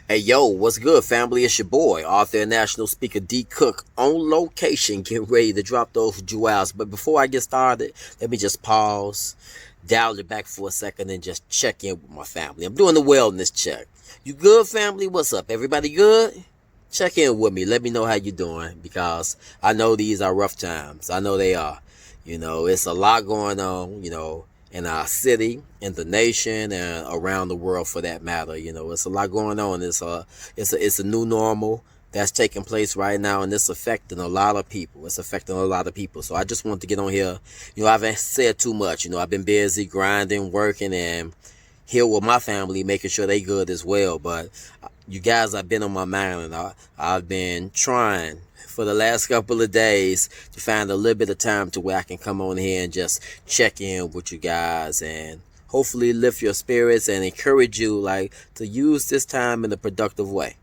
Hey yo, what's good, family? It's your boy, author and national speaker D Cook, on location, getting ready to drop those jewels. But before I get started, let me just pause, dial it back for a second, and just check in with my family. I'm doing the wellness check. You good, family? What's up? Everybody good? Check in with me. Let me know how you doing, because I know these are rough times. I know they are. It's a lot going on, in our city, in the nation, and around the world for that matter. It's a lot going on. It's a new normal that's taking place right now, and it's affecting a lot of people. It's affecting a lot of people. So I just want to get on here. I haven't said too much. I've been busy grinding, working, and here with my family, making sure they good as well. But you guys have been on my mind, and I've been trying for the last couple of days to find a little bit of time to where I can come on here and just check in with you guys and hopefully lift your spirits and encourage you like to use this time in a productive way.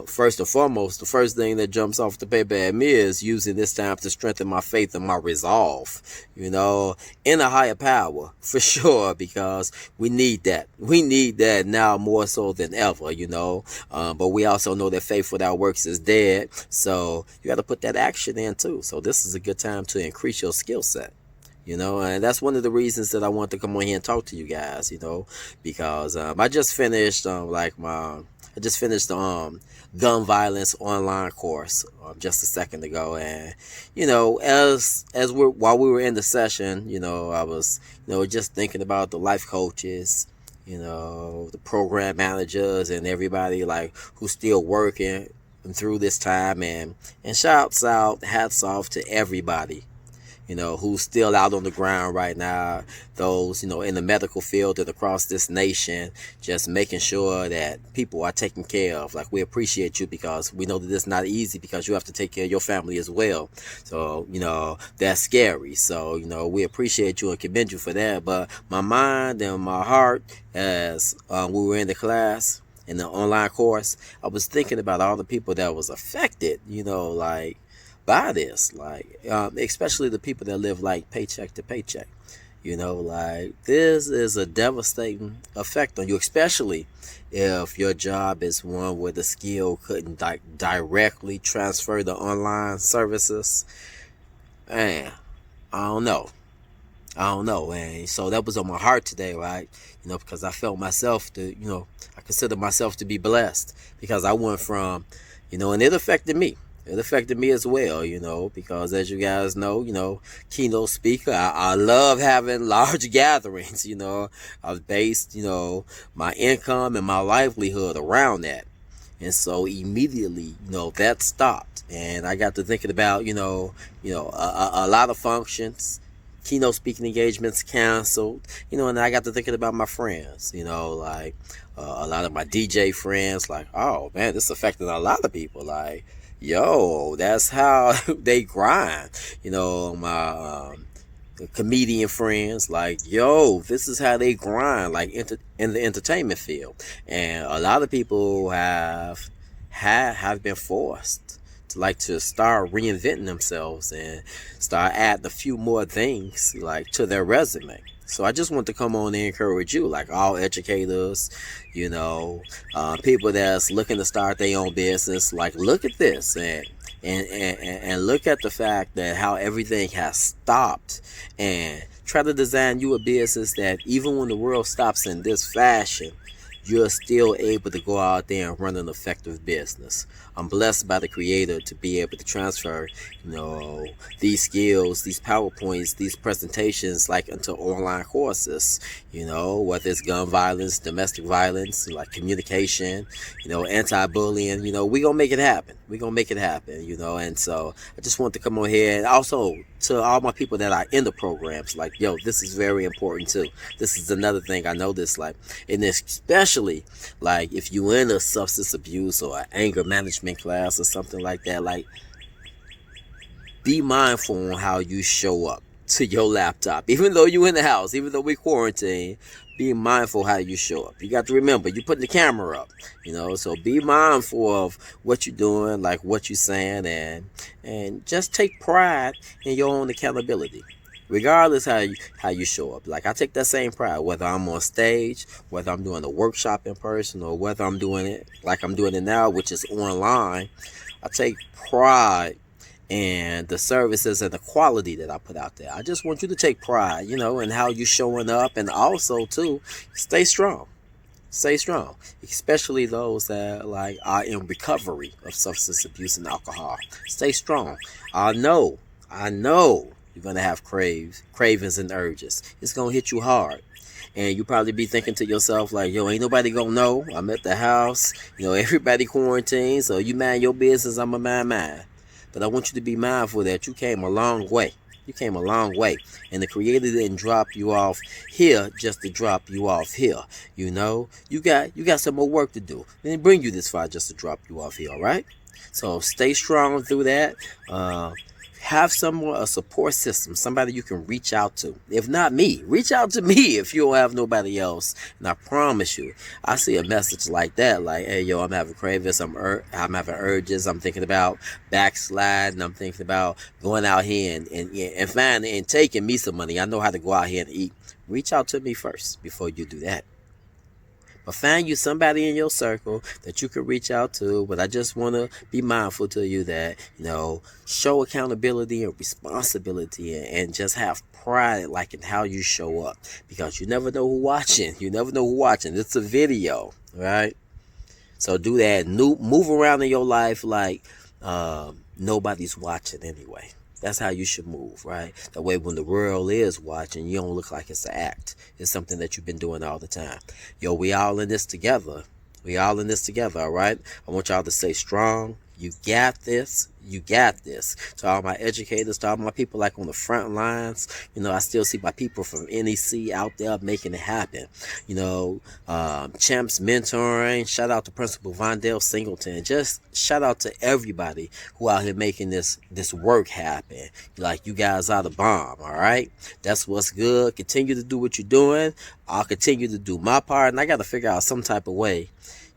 First and foremost, the first thing that jumps off the paper at me is using this time to strengthen my faith and my resolve, in a higher power, for sure, because we need that. We need that now more so than ever. But we also know that faith without works is dead. So you got to put that action in too. So this is a good time to increase your skill set. And that's one of the reasons that I want to come on here and talk to you guys, because I just finished the gun violence online course just a second ago, and while we were in the session, I was just thinking about the life coaches, the program managers, and everybody like who's still working through this time, and hats off to everybody who's still out on the ground right now, those, in the medical field and across this nation, just making sure that people are taken care of. Like, we appreciate you because we know that it's not easy because you have to take care of your family as well. So, that's scary. So, we appreciate you and commend you for that. But my mind and my heart, as we were in the class, in the online course, I was thinking about all the people that was affected, by this, especially the people that live like paycheck to paycheck. This is a devastating effect on you, especially if your job is one where the skill couldn't directly transfer the online services. Man, I don't know. And so that was on my heart today, right? Because I felt myself I consider myself to be blessed because I went from, and it affected me. It affected me as well, because as you guys know, keynote speaker, I love having large gatherings, I've based, my income and my livelihood around that. And so immediately, that stopped. And I got to thinking about, a lot of functions, keynote speaking engagements canceled, and I got to thinking about my friends, a lot of my DJ friends, like, oh man, this affected a lot of people, like, yo, that's how they grind. My comedian friends, like, yo, this is how they grind, like in the entertainment field. And a lot of people have been forced to start reinventing themselves and start adding a few more things like to their resume. So I just want to come on and encourage you, like all educators, people that's looking to start their own business. Like, look at this and look at the fact that how everything has stopped, and try to design you a business that even when the world stops in this fashion, you're still able to go out there and run an effective business. I'm blessed by the creator to be able to transfer, these skills, these PowerPoints, these presentations, like into online courses, whether it's gun violence, domestic violence, like communication, anti-bullying, we gonna make it happen. We gonna make it happen, and so I just want to come on here, and also to all my people that are in the programs, like, yo, this is very important too. This is another thing I noticed, like, and especially like if you in a substance abuse or an anger management class or something like that, like, be mindful on how you show up to your laptop, even though you in the house, even though we quarantine. Be mindful how you show up. You got to remember, you putting the camera up, so be mindful of what you're doing, like what you're saying, and just take pride in your own accountability. Regardless how you show up. Like I take that same pride, whether I'm on stage, whether I'm doing a workshop in person, or whether I'm doing it like I'm doing it now, which is online. I take pride in the services and the quality that I put out there. I just want you to take pride, in how you're showing up, and also too, stay strong. Stay strong, especially those that like are in recovery of substance abuse and alcohol. Stay strong. I know you're gonna have cravings and urges. It's gonna hit you hard. And you probably be thinking to yourself like, yo, ain't nobody gonna know. I'm at the house. Everybody quarantined, so you mind your business, I'ma mind mine. But I want you to be mindful that you came a long way. You came a long way. And the Creator didn't drop you off here just to drop you off here. You got some more work to do. They didn't bring you this far just to drop you off here, all right? So stay strong through that. Have a support system, somebody you can reach out to. If not me, reach out to me if you don't have nobody else. And I promise you, I see a message like that, like, hey, yo, I'm having cravings, I'm having urges, I'm thinking about backsliding, I'm thinking about going out here and finding and taking me some money. I know how to go out here and eat. Reach out to me first before you do that. But find you somebody in your circle that you can reach out to. But I just want to be mindful to you that, show accountability and responsibility and just have pride like in how you show up. Because you never know who's watching. You never know who's watching. It's a video, right? So do that. Move around in your life like nobody's watching anyway. That's how you should move, right? That way when the world is watching, you don't look like it's an act. It's something that you've been doing all the time. Yo, we all in this together. We all in this together, all right? I want y'all to stay strong. You got this. You got this. To all my educators, to all my people like on the front lines, I still see my people from NEC out there making it happen. Champs mentoring. Shout out to Principal Vondell Singleton. Just shout out to everybody who out here making this work happen. Like, you guys are the bomb, all right? That's what's good. Continue to do what you're doing. I'll continue to do my part, and I got to figure out some type of way,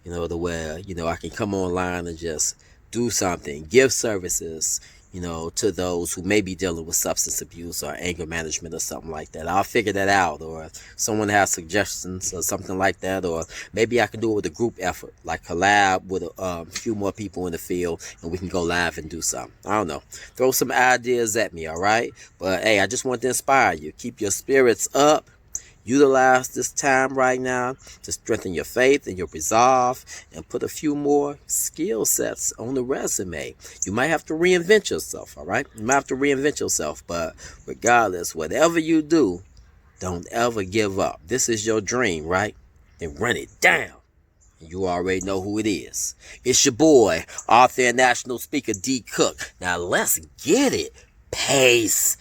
the way, I can come online and just do something, give services, to those who may be dealing with substance abuse or anger management or something like that. I'll figure that out. Or if someone has suggestions or something like that, or maybe I can do it with a group effort, like collab with a few more people in the field, and we can go live and do something. I don't know. Throw some ideas at me, all right? But hey, I just want to inspire you. Keep your spirits up. Utilize this time right now to strengthen your faith and your resolve and put a few more skill sets on the resume. You might have to reinvent yourself, all right? You might have to reinvent yourself, but regardless, whatever you do, don't ever give up. This is your dream, right? Then run it down. You already know who it is. It's your boy, author and national speaker D. Cook. Now let's get it. Peace.